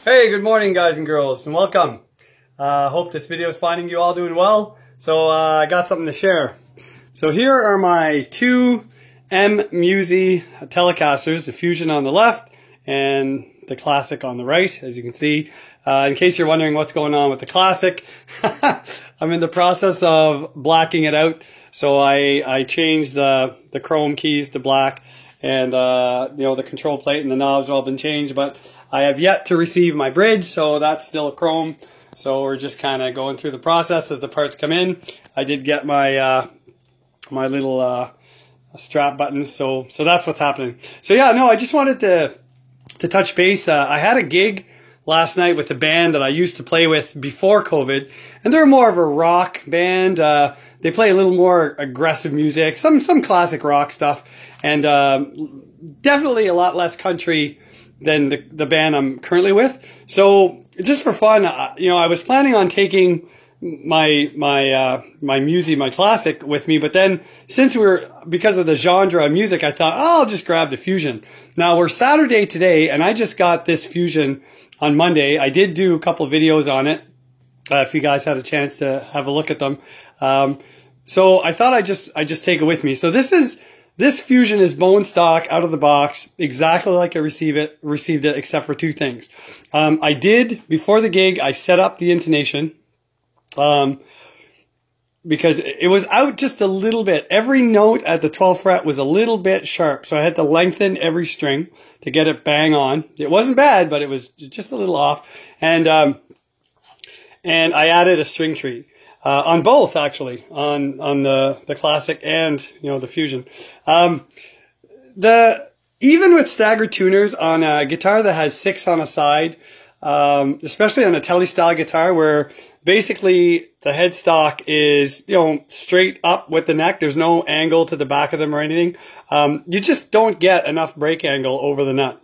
Hey, good morning guys and girls, and welcome. Hope this video is finding you all doing well. So I got something to share. So here are my two M-Musi Telecasters, the Fusion on the left and the Classic on the right, as you can see. In case you're wondering what's going on with the Classic, I'm in the process of blacking it out. So I changed the chrome keys to black, and the control plate and the knobs have all been changed, but I have yet to receive my bridge, so that's still chrome. So we're just kind of going through the process as the parts come in. I did get my my little strap buttons, so that's what's happening. So yeah, no, I just wanted to touch base. I had a gig last night with the band that I used to play with before COVID, and they're more of a rock band. They play a little more aggressive music, some classic rock stuff, and definitely a lot less country than the band I'm currently with. So just for fun, I was planning on taking my Musi, my Classic, with me, but then because of the genre of music, I thought, oh, I'll just grab the Fusion. Now we're Saturday today, and I just got this Fusion on Monday. I did do a couple of videos on it, if you guys had a chance to have a look at them. So I thought I'd just take it with me. So this Fusion is bone stock out of the box, exactly like I received it, except for two things. I did, before the gig, I set up the intonation, because it was out just a little bit. Every note at the 12th fret was a little bit sharp, so I had to lengthen every string to get it bang on. It wasn't bad, but it was just a little off. And I added a string tree. On both, actually, on the Classic and the Fusion. Even with staggered tuners on a guitar that has 6 on a side, especially on a tele style guitar where basically the headstock is straight up with the neck, there's no angle to the back of them or anything. You just don't get enough break angle over the nut.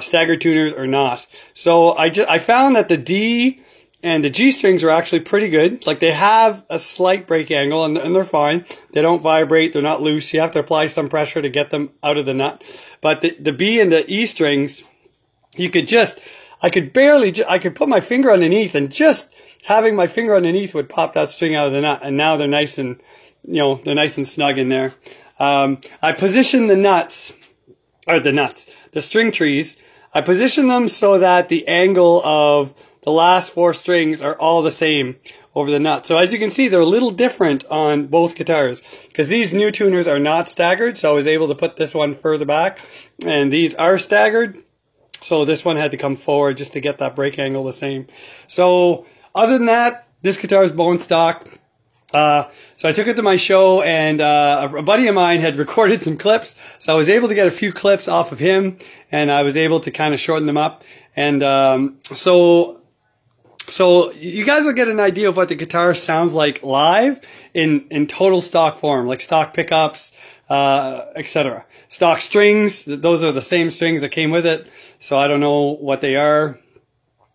Staggered tuners or not. So I found that the D and the G strings are actually pretty good. Like, they have a slight break angle, and they're fine. They don't vibrate. They're not loose. You have to apply some pressure to get them out of the nut. But the B and the E strings, I could put my finger underneath, and just having my finger underneath would pop that string out of the nut. And now they're nice and, they're nice and snug in there. I position the string trees. I position them so that the angle of the last 4 strings are all the same over the nut. So as you can see, they're a little different on both guitars, because these new tuners are not staggered, so I was able to put this one further back, and these are staggered, so this one had to come forward just to get that break angle the same. So other than that, this guitar is bone stock. So I took it to my show, and a buddy of mine had recorded some clips, so I was able to get a few clips off of him, and I was able to kind of shorten them up. And so you guys will get an idea of what the guitar sounds like live in total stock form, like stock pickups, etc. Stock strings, those are the same strings that came with it, so I don't know what they are.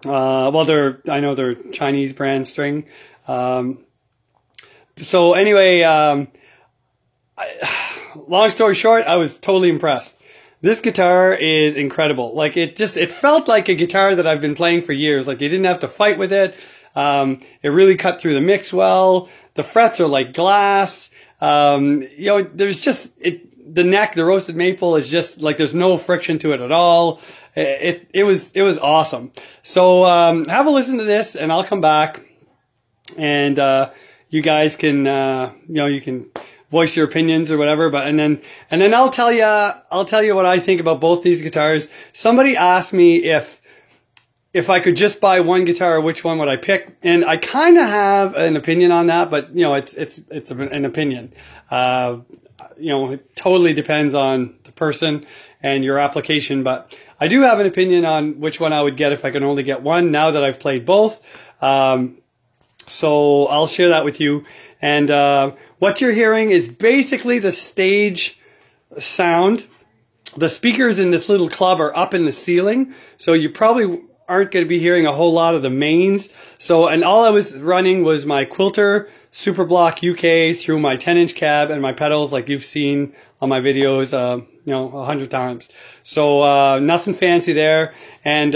Well, I know they're Chinese brand string. So anyway, long story short, I was totally impressed. This guitar is incredible. Like, it felt like a guitar that I've been playing for years. Like, you didn't have to fight with it. It really cut through the mix well. The frets are like glass. There's just, the neck, the roasted maple is just like, there's no friction to it at all. It was awesome. So, have a listen to this, and I'll come back, and, you guys can, you can voice your opinions or whatever, and then I'll tell you what I think about both these guitars. Somebody asked me if I could just buy one guitar, which one would I pick? And I kind of have an opinion on that, but it's an opinion. It totally depends on the person and your application, but I do have an opinion on which one I would get if I can only get one, now that I've played both. So I'll share that with you. And what you're hearing is basically the stage sound. The speakers in this little club are up in the ceiling, so you probably aren't going to be hearing a whole lot of the mains. So, and all I was running was my Quilter Superblock UK through my 10-inch cab and my pedals, like you've seen on my videos, you know, 100 times. So nothing fancy there. And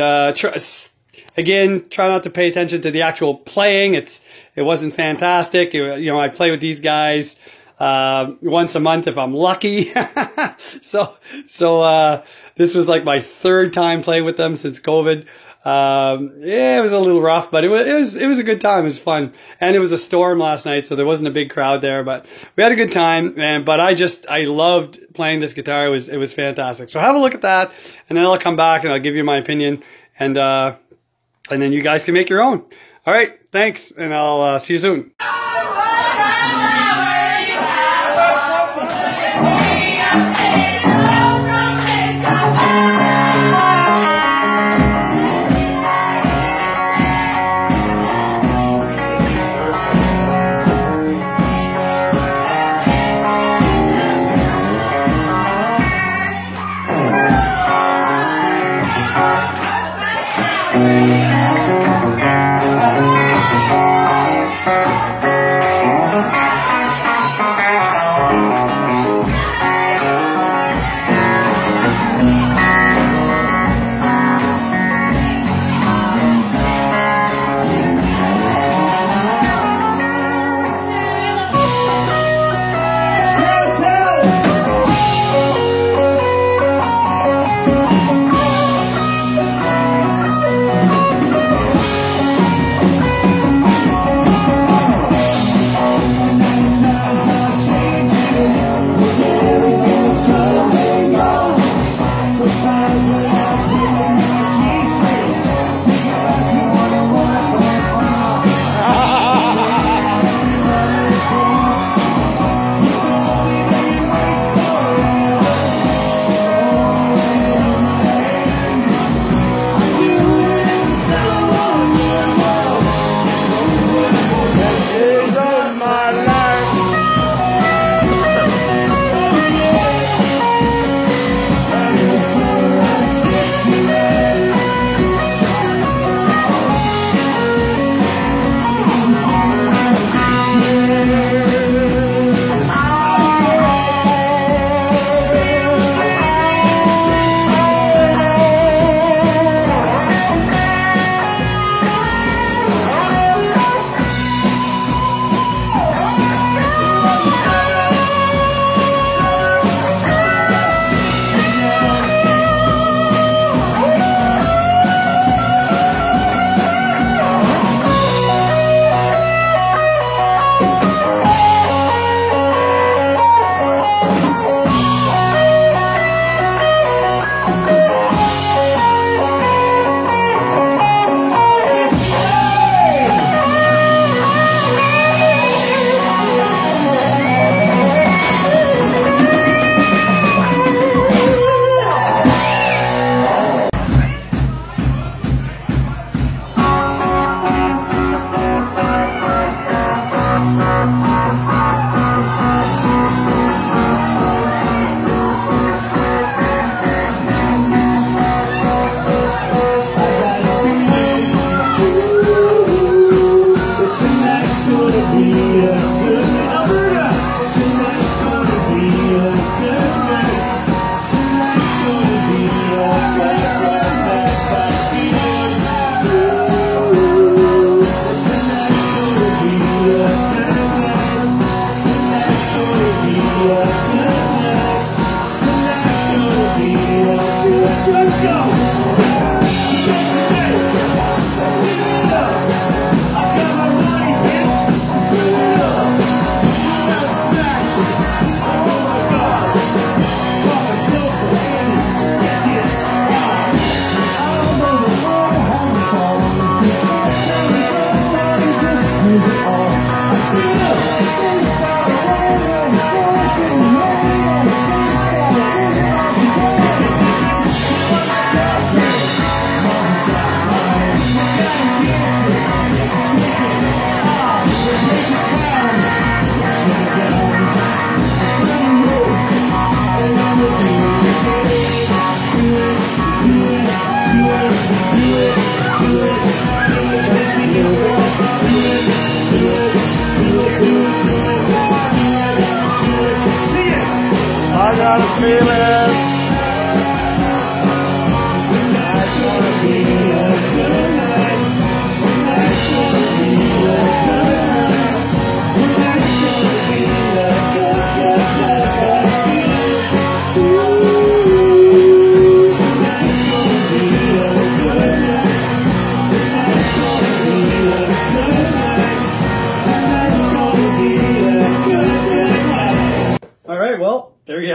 again, try not to pay attention to the actual playing. It wasn't fantastic. You know, I play with these guys once a month if I'm lucky. so this was like my third time playing with them since COVID. Yeah, it was a little rough, but it was a good time. It was fun. And it was a storm last night, so there wasn't a big crowd there, but we had a good time. But I loved playing this guitar. It was fantastic. So have a look at that, and then I'll come back and I'll give you my opinion, and then you guys can make your own. All right, thanks, and I'll see you soon.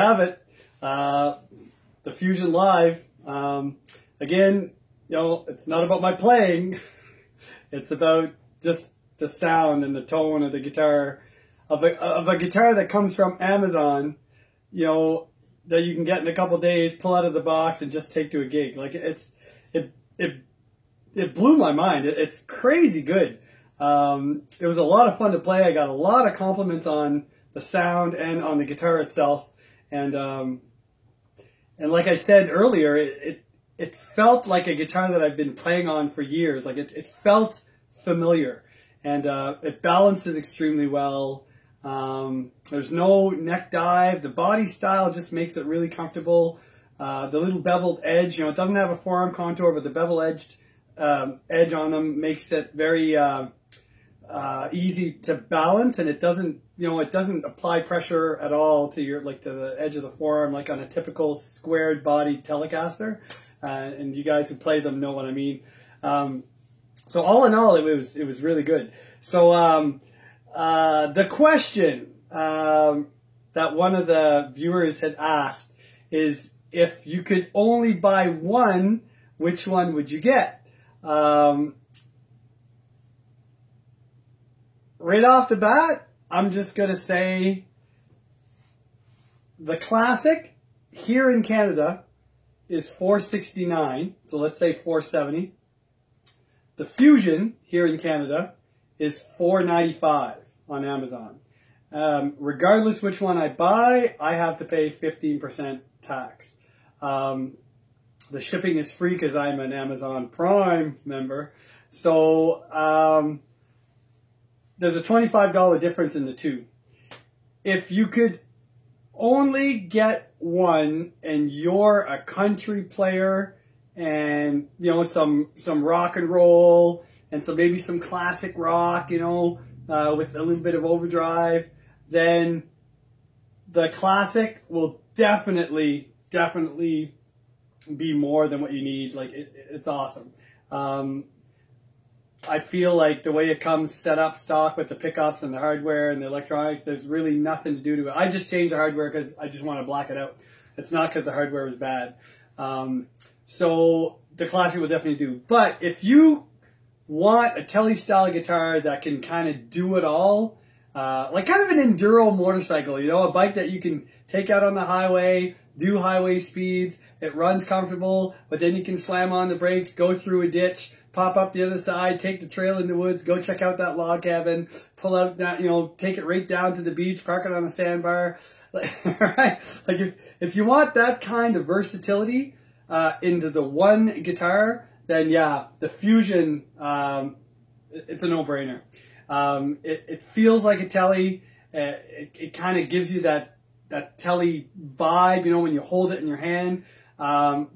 have it. The Fusion Live. Again, you know, it's not about my playing. It's about just the sound and the tone of the guitar, of a guitar that comes from Amazon, you know, that you can get in a couple days, pull out of the box, and just take to a gig. Like it blew my mind. It's crazy good. It was a lot of fun to play. I got a lot of compliments on the sound and on the guitar itself. And like I said earlier, it felt like a guitar that I've been playing on for years. Like it felt familiar, and it balances extremely well. There's no neck dive. The body style just makes it really comfortable. The little beveled edge, you know, it doesn't have a forearm contour, but the bevel edged edge on them makes it very easy to balance, and it doesn't, you know, it doesn't apply pressure at all to your, like, to the edge of the forearm, like on a typical squared bodied Telecaster. And you guys who play them know what I mean. So all in all, it was really good. So the question that one of the viewers had asked is, if you could only buy one, which one would you get? Right off the bat, I'm just going to say the Classic here in Canada is $469, so let's say $470. The Fusion here in Canada is $495 on Amazon. Regardless which one I buy, I have to pay 15% tax. The shipping is free because I'm an Amazon Prime member. So there's a $25 difference in the two. If you could only get one and you're a country player and, you know, some rock and roll and maybe some classic rock, you know, with a little bit of overdrive, then the Classic will definitely be more than what you need. Like, it's awesome. I feel like the way it comes set up stock with the pickups and the hardware and the electronics, there's really nothing to do to it. I just changed the hardware because I just want to black it out. It's not because the hardware was bad. So the Classic will definitely do. But if you want a Tele-style guitar that can kind of do it all, like kind of an enduro motorcycle, you know, a bike that you can take out on the highway, do highway speeds, it runs comfortable, but then you can slam on the brakes, go through a ditch, pop up the other side, take the trail in the woods, go check out that log cabin, pull out that, you know, take it right down to the beach, park it on a sandbar. Right? Like if you want that kind of versatility into the one guitar, then yeah, the Fusion, it's a no-brainer. It feels like a Tele. It kind of gives you that Tele vibe, you know, when you hold it in your hand. And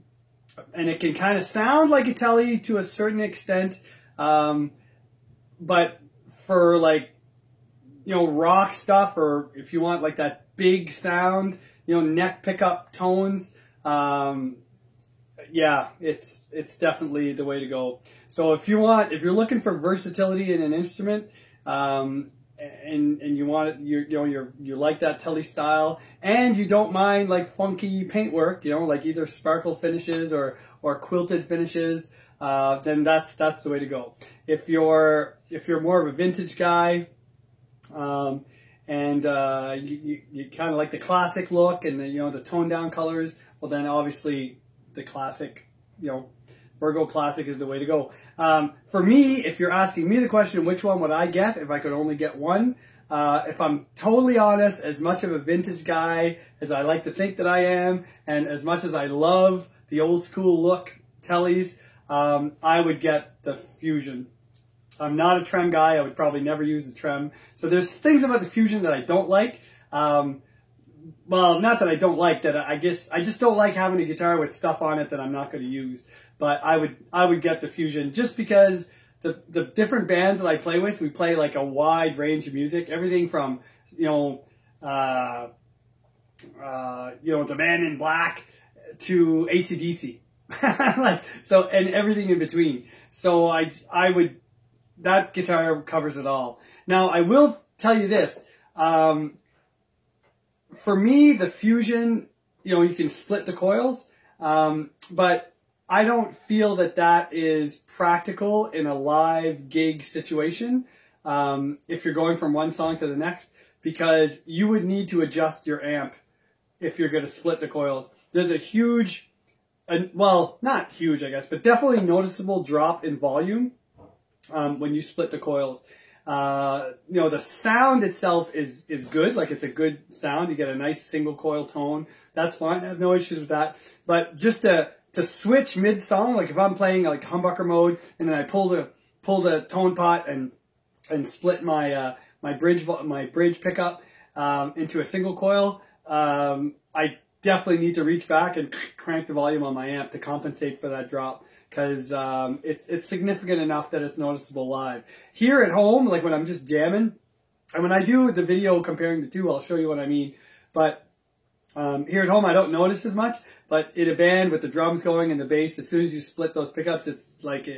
it can kind of sound like a Tele to a certain extent, but for, like, you know, rock stuff, or if you want like that big sound, you know, neck pickup tones, yeah, it's definitely the way to go. So if you're looking for versatility in an instrument, and you want it, you like that Tele style, and you don't mind like funky paintwork, you know, like either sparkle finishes or quilted finishes, then that's the way to go. If you're more of a vintage guy, and you kind of like the classic look and the toned down colors, well then obviously the Classic, Virgo Classic is the way to go. For me, if you're asking me the question, which one would I get if I could only get one? If I'm totally honest, as much of a vintage guy as I like to think that I am, and as much as I love the old school look Teles, I would get the Fusion. I'm not a trem guy. I would probably never use a trem. So there's things about the Fusion that I don't like. Well, not that I don't like, that I guess I just don't like having a guitar with stuff on it that I'm not going to use. But I would get the Fusion just because the different bands that I play with, we play like a wide range of music, everything from The Man in Black to AC/DC, like, so, and everything in between. So that guitar covers it all. Now I will tell you this. for me, the Fusion, you know, you can split the coils, but I don't feel that that is practical in a live gig situation if you're going from one song to the next, because you would need to adjust your amp if you're going to split the coils. There's a huge, well, not huge, I guess, but definitely noticeable drop in volume when you split the coils. You know, the sound itself is good. Like, it's a good sound. You get a nice single coil tone. That's fine. I have no issues with that. But just to switch mid song, like if I'm playing like humbucker mode and then I pull the tone pot and split my my bridge pickup into a single coil, I definitely need to reach back and crank the volume on my amp to compensate for that drop, because it's significant enough that it's noticeable live. Here at home, like when I'm just jamming, and when I do the video comparing the two, I'll show you what I mean. But here at home, I don't notice as much. But in a band with the drums going and the bass, as soon as you split those pickups, it's like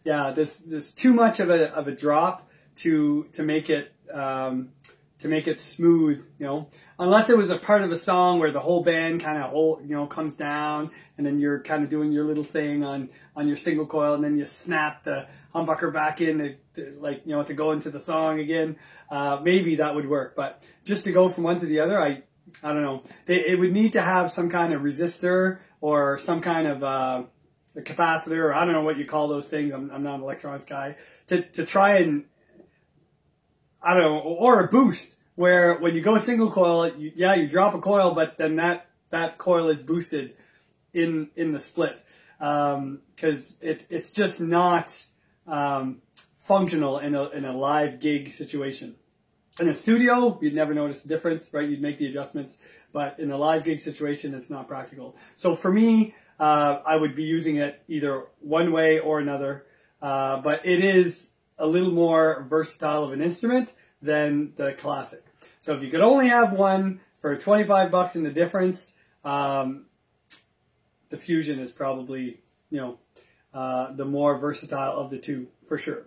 yeah, there's too much of a drop to make it smooth, you know. Unless it was a part of a song where the whole band kind of comes down, and then you're kind of doing your little thing on your single coil, and then you snap the humbucker back in to go into the song again. Maybe that would work, but just to go from one to the other, I don't know. It would need to have some kind of resistor or some kind of a capacitor, or I don't know what you call those things. I'm not an electronics guy, to try and, I don't know, or a boost, where when you go single coil, you drop a coil, but then that coil is boosted in the split, because it's just not functional in a live gig situation. In a studio, you'd never notice the difference, right? You'd make the adjustments, but in a live gig situation, it's not practical. So for me, I would be using it either one way or another, but it is a little more versatile of an instrument than the classic. So if you could only have one for 25 bucks in the difference, the Fusion is probably, you know, the more versatile of the two, for sure.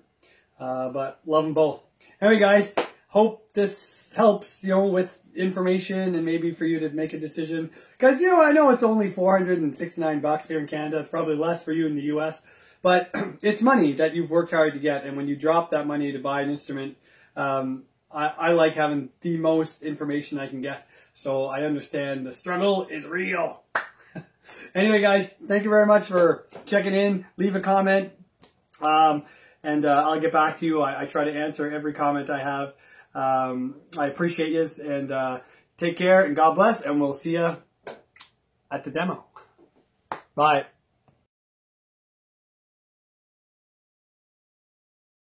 But love them both. Anyway, guys, hope this helps, you know, with information and maybe for you to make a decision. Because, you know, I know it's only 469 bucks here in Canada. It's probably less for you in the US. But it's money that you've worked hard to get. And when you drop that money to buy an instrument, I like having the most information I can get. So I understand the struggle is real. Anyway, guys, thank you very much for checking in. Leave a comment, and I'll get back to you. I try to answer every comment I have. I appreciate you, and take care, and God bless, and we'll see you at the demo. Bye.